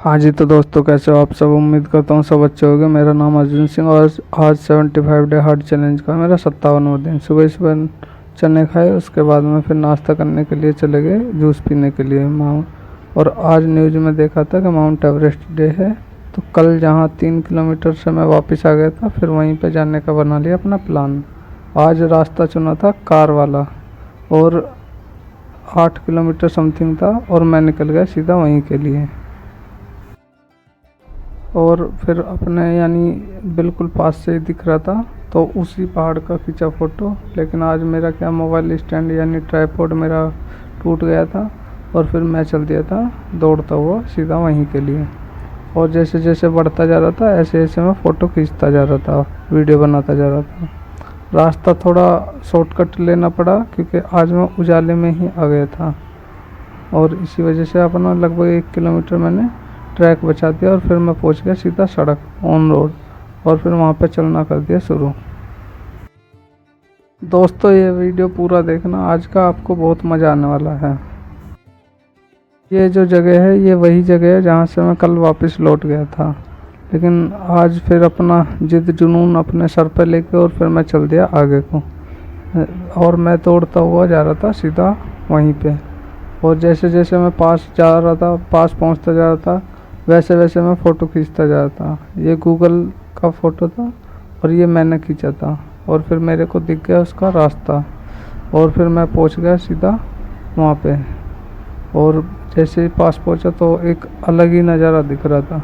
हाँ जी, तो दोस्तों कैसे हो आप सब। उम्मीद करता हूँ सब अच्छे होंगे। मेरा नाम अर्जुन सिंह और आज 75 डे हार्ड चैलेंज का मेरा 57वां दिन। सुबह सुबह चने खाए, उसके बाद में फिर नाश्ता करने के लिए चले गए जूस पीने के लिए और आज न्यूज़ में देखा था कि माउंट एवरेस्ट डे है। तो कल जहाँ 3 किलोमीटर से मैं वापस आ गया था, फिर वहीं पे जाने का बना लिया अपना प्लान। आज रास्ता चुना था कार वाला और 8 किलोमीटर समथिंग था और मैं निकल गया सीधा वहीं के लिए। और फिर अपने यानी बिल्कुल पास से ही दिख रहा था, तो उसी पहाड़ का खींचा फ़ोटो। लेकिन आज मेरा क्या मोबाइल स्टैंड यानी ट्राइपॉड मेरा टूट गया था और फिर मैं चल दिया था दौड़ता हुआ सीधा वहीं के लिए। और जैसे जैसे बढ़ता जा रहा था ऐसे ऐसे मैं फ़ोटो खींचता जा रहा था, वीडियो बनाता जा रहा था। रास्ता थोड़ा शॉर्टकट लेना पड़ा क्योंकि आज मैं उजाले में ही आ गया था और इसी वजह से अपना लगभग 1 किलोमीटर मैंने ट्रैक बचा दिया और फिर मैं पहुंच गया सीधा सड़क ऑन रोड और फिर वहां पे चलना कर दिया शुरू। दोस्तों ये वीडियो पूरा देखना, आज का आपको बहुत मज़ा आने वाला है। ये जो जगह है ये वही जगह है जहाँ से मैं कल वापस लौट गया था, लेकिन आज फिर अपना जिद जुनून अपने सर पे लेके और फिर मैं चल दिया आगे को और मैं दौड़ता हुआ जा रहा था सीधा वहीं पे। और जैसे जैसे मैं पास जा रहा था, पास पहुंचता जा रहा था, वैसे वैसे मैं फ़ोटो खींचता जा रहा था। ये गूगल का फ़ोटो था और ये मैंने खींचा था और फिर मेरे को दिख गया उसका रास्ता और फिर मैं पहुंच गया सीधा वहाँ पे। और जैसे ही पास पहुंचा तो एक अलग ही नज़ारा दिख रहा था।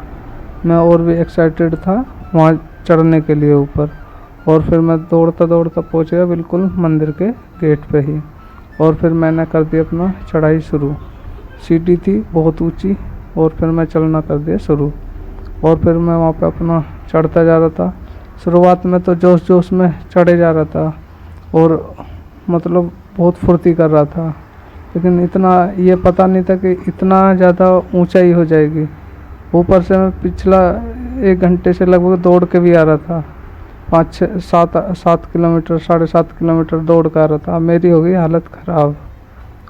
मैं और भी एक्साइटेड था वहाँ चढ़ने के लिए ऊपर और फिर मैं दौड़ता दौड़ता पहुँच गया बिल्कुल मंदिर के गेट पे ही और फिर मैंने कर दिया अपना चढ़ाई शुरू। सीढ़ी थी बहुत ऊंची और फिर मैं चलना कर दिया शुरू और फिर मैं वहाँ पे अपना चढ़ता जा रहा था। शुरुआत में तो जोश जोश में चढ़े जा रहा था और मतलब बहुत फुर्ती कर रहा था, लेकिन इतना ये पता नहीं था कि इतना ज़्यादा ऊंचाई हो जाएगी। ऊपर से मैं पिछला 1 घंटे से लगभग दौड़ के भी आ रहा था, 7 किलोमीटर 7.5 किलोमीटर दौड़ कर आ रहा था। मेरी हो गई हालत ख़राब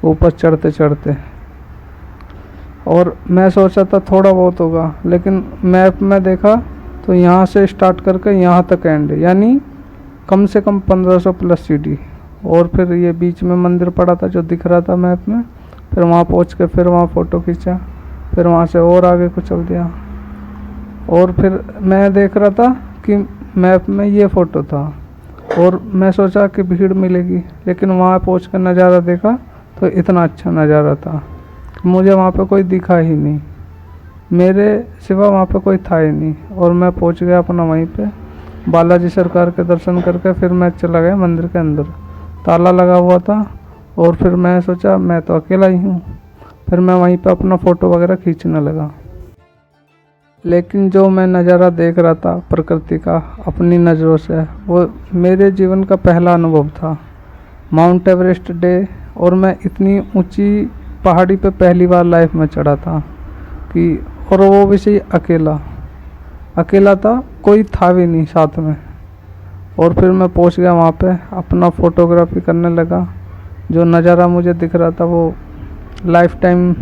ऊपर चढ़ते चढ़ते। और मैं सोचा था थोड़ा बहुत होगा, लेकिन मैप में देखा तो यहाँ से स्टार्ट करके यहाँ तक एंड, यानी कम से कम 1500 प्लस सीढ़ी। और फिर ये बीच में मंदिर पड़ा था जो दिख रहा था मैप में। फिर वहाँ पहुँच के फिर वहाँ फ़ोटो खींचा, फिर वहाँ से और आगे को चल दिया और फिर मैं देख रहा था कि मैप में ये फ़ोटो था और मैं सोचा कि भीड़ मिलेगी, लेकिन वहाँ पहुँच कर नज़ारा देखा तो इतना अच्छा नज़ारा था मुझे वहाँ पे कोई दिखा ही नहीं, मेरे सिवा वहाँ पे कोई था ही नहीं। और मैं पहुँच गया अपना वहीं पे बालाजी सरकार के दर्शन करके फिर मैं चला गया मंदिर के अंदर। ताला लगा हुआ था और फिर मैं सोचा मैं तो अकेला ही हूँ, फिर मैं वहीं पे अपना फ़ोटो वगैरह खींचने लगा। लेकिन जो मैं नज़ारा देख रहा था प्रकृति का अपनी नज़रों से, वो मेरे जीवन का पहला अनुभव था, माउंट एवरेस्ट डे। और मैं इतनी ऊंची पहाड़ी पे पहली बार लाइफ में चढ़ा था कि और वो भी सही अकेला था, कोई था भी नहीं साथ में। और फिर मैं पहुंच गया वहाँ पे, अपना फ़ोटोग्राफी करने लगा। जो नज़ारा मुझे दिख रहा था वो लाइफ टाइम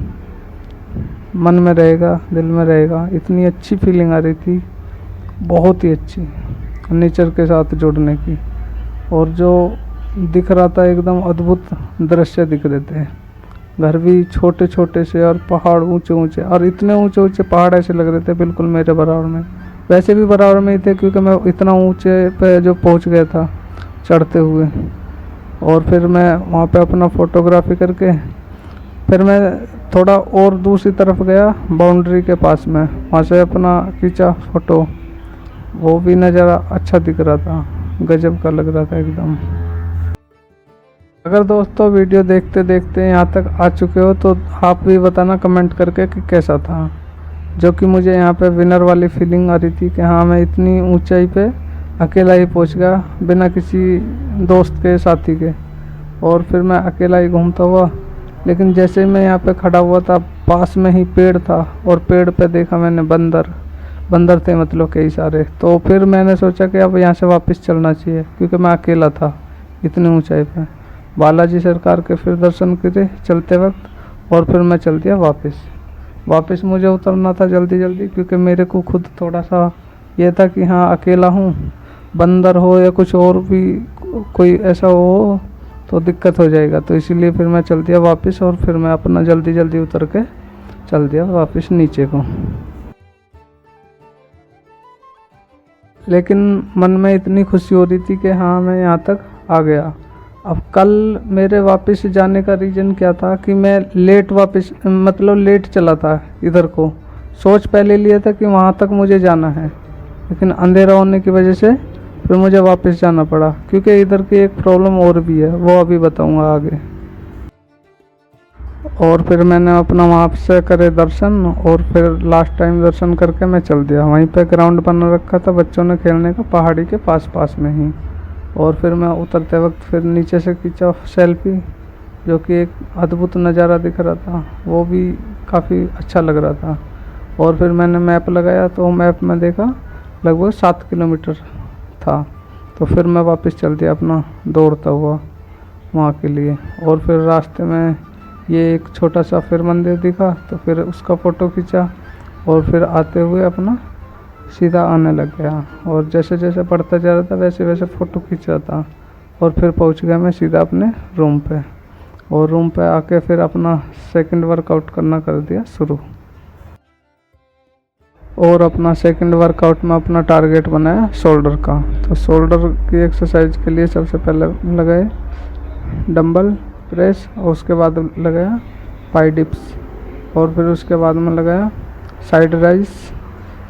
मन में रहेगा, दिल में रहेगा। इतनी अच्छी फीलिंग आ रही थी, बहुत ही अच्छी, नेचर के साथ जुड़ने की। और जो दिख रहा था एकदम अद्भुत दृश्य दिख रहे थे, घर भी छोटे छोटे से और पहाड़ ऊंचे ऊंचे, और इतने ऊंचे ऊंचे पहाड़ ऐसे लग रहे थे बिल्कुल मेरे बराबर में। वैसे भी बराबर में ही थे क्योंकि मैं इतना ऊंचे पे जो पहुंच गया था चढ़ते हुए। और फिर मैं वहाँ पे अपना फ़ोटोग्राफी करके फिर मैं थोड़ा और दूसरी तरफ गया बाउंड्री के पास में, वहाँ से अपना खींचा फ़ोटो। वो भी नज़ारा अच्छा दिख रहा था, गजब का लग रहा था एकदम। अगर दोस्तों वीडियो देखते देखते यहाँ तक आ चुके हो तो आप भी बताना कमेंट करके कि कैसा था। जो कि मुझे यहाँ पे विनर वाली फीलिंग आ रही थी कि हाँ मैं इतनी ऊंचाई पे अकेला ही पहुँच गया बिना किसी दोस्त के साथी के। और फिर मैं अकेला ही घूमता हुआ, लेकिन जैसे मैं यहाँ पे खड़ा हुआ था पास में ही पेड़ था और पेड़ पे देखा मैंने बंदर थे, मतलब कई सारे। तो फिर मैंने सोचा कि अब यहाँ से वापस चलना चाहिए क्योंकि मैं अकेला था इतनी ऊंचाई पे। बालाजी सरकार के फिर दर्शन करे चलते वक्त और फिर मैं चल दिया वापस। वापस मुझे उतरना था जल्दी जल्दी, क्योंकि मेरे को खुद थोड़ा सा ये था कि हाँ अकेला हूँ, बंदर हो या कुछ और भी कोई ऐसा हो तो दिक्कत हो जाएगा। तो इसीलिए फिर मैं चल दिया वापस, और फिर मैं अपना जल्दी जल्दी उतर के चल दिया वापस नीचे को। लेकिन मन में इतनी खुशी हो रही थी कि हाँ मैं यहाँ तक आ गया। अब कल मेरे वापस जाने का रीज़न क्या था कि मैं लेट वापस मतलब लेट चला था इधर को। सोच पहले लिया था कि वहाँ तक मुझे जाना है, लेकिन अंधेरा होने की वजह से फिर मुझे वापस जाना पड़ा, क्योंकि इधर की एक प्रॉब्लम और भी है, वो अभी बताऊँगा आगे। और फिर मैंने अपना वहाँ से करे दर्शन, और फिर लास्ट टाइम दर्शन करके मैं चल दिया। वहीं पे ग्राउंड बना रखा था बच्चों ने खेलने का, पहाड़ी के पास में ही। और फिर मैं उतरते वक्त फिर नीचे से खींचा सेल्फी, जो कि एक अद्भुत नज़ारा दिख रहा था, वो भी काफ़ी अच्छा लग रहा था। और फिर मैंने मैप लगाया तो मैप में देखा लगभग 7 किलोमीटर था। तो फिर मैं वापस चल दिया अपना दौड़ता हुआ वहाँ के लिए। और फिर रास्ते में ये एक छोटा सा फिर मंदिर दिखा, तो फिर उसका फ़ोटो खींचा, और फिर आते हुए अपना सीधा आने लग गया। और जैसे जैसे बढ़ता जा रहा था वैसे वैसे फ़ोटो खींच रहा था। और फिर पहुंच गया मैं सीधा अपने रूम पे। और रूम पे आके फिर अपना सेकंड वर्कआउट करना कर दिया शुरू। और अपना सेकंड वर्कआउट में अपना टारगेट बनाया शोल्डर का। तो शोल्डर की एक्सरसाइज के लिए सबसे पहले लगाए डंबल प्रेस, और उसके बाद लगाया पाई डिप्स, और फिर उसके बाद में लगाया साइड राइस।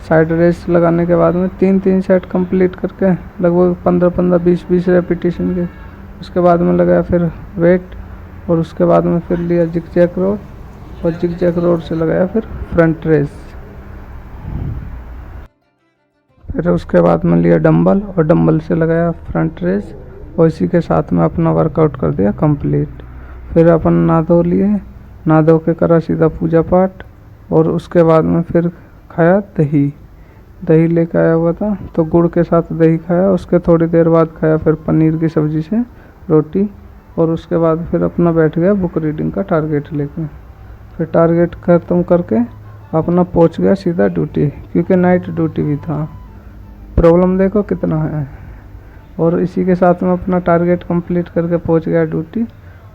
साइड रेस लगाने के बाद में 3 सेट कंप्लीट करके लगभग 15 20 रेपिटेशन के। उसके बाद में लगाया फिर वेट, और उसके बाद में फिर लिया जिग जैक रोड, और जिग जैक रोड से लगाया फिर फ्रंट रेस। फिर उसके बाद में लिया डंबल, और डंबल से लगाया फ्रंट रेस, और इसी के साथ में अपना वर्कआउट कर दिया कंप्लीट। फिर अपन नहा धो लिए, नहा धो के करा सीधा पूजा पाठ, और उसके बाद में फिर खाया दही लेके आया हुआ था, तो गुड़ के साथ दही खाया। उसके थोड़ी देर बाद खाया फिर पनीर की सब्ज़ी से रोटी, और उसके बाद फिर अपना बैठ गया बुक रीडिंग का टारगेट लेके। फिर टारगेट ख़त्म करके अपना पहुंच गया सीधा ड्यूटी, क्योंकि नाइट ड्यूटी भी था। प्रॉब्लम देखो कितना है। और इसी के साथ में अपना टारगेट कंप्लीट करके पहुंच गया ड्यूटी।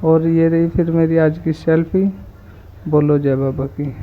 और ये रही फिर मेरी आज की सेल्फी। बोलो जय बाबा की।